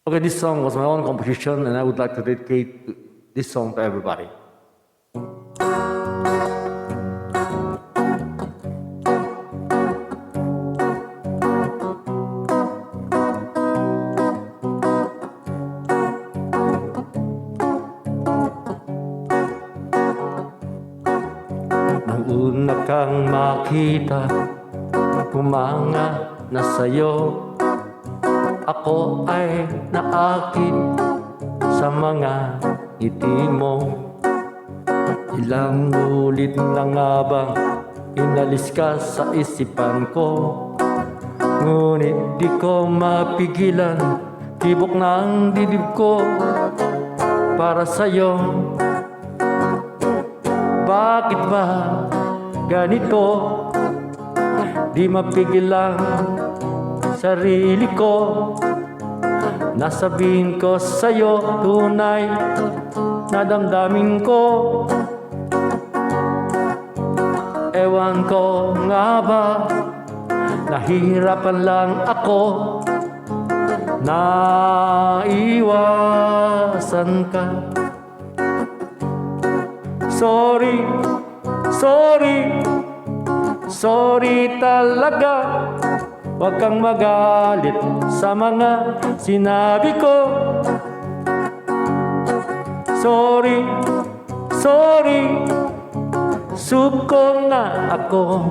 Okay, this song was my own composition, and I would like to dedicate this song to everybody. Nang una kang makita, humanga na sa'yo. Ako ay naakit sa mga ngiti mo. Ilang ulit na nga bang inalis ka sa isipan ko, ngunit di ko mapigilan, tibok ng dibdib ko para sa'yo. Bakit ba ganito? Di mapigil ang sarili ko, nasabihin ko sa'yo tunay na damdamin ko. Ewan ko nga ba, nahihirapan lang ako, naiwasan ka. Sorry, sorry, sorry talaga. Huwag kang magalit sa mga sinabi ko. Sorry, sorry, suko na ako.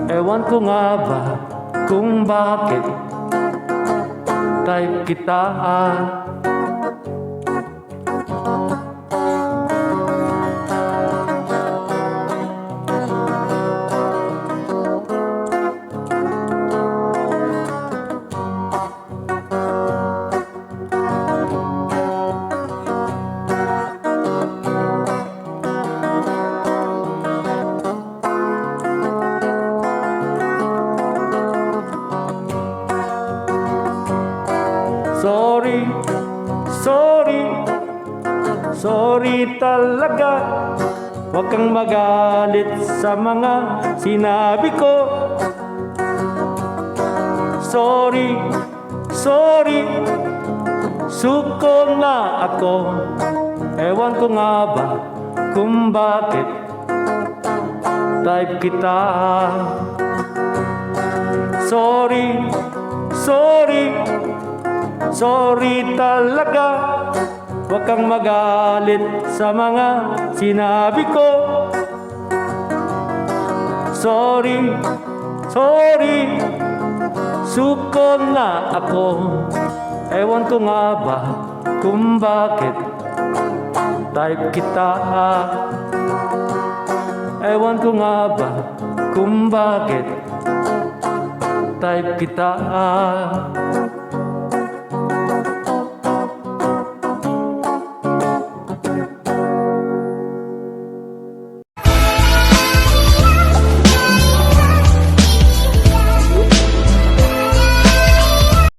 Ewan ko nga ba kung bakit type kita. Sorry, sorry, sorry talaga. Huwag kang magalit sa mga sinabi ko. Sorry, sorry, suko na ako. Ewan ko nga ba kung bakit type kita. Sorry, sorry, sorry talaga. Huwag kang magalit sa mga sinabi ko. Sorry, sorry, suko na ako. Ewan ko nga ba kung bakit type kita. Ewan ko nga ba kung bakit type kita.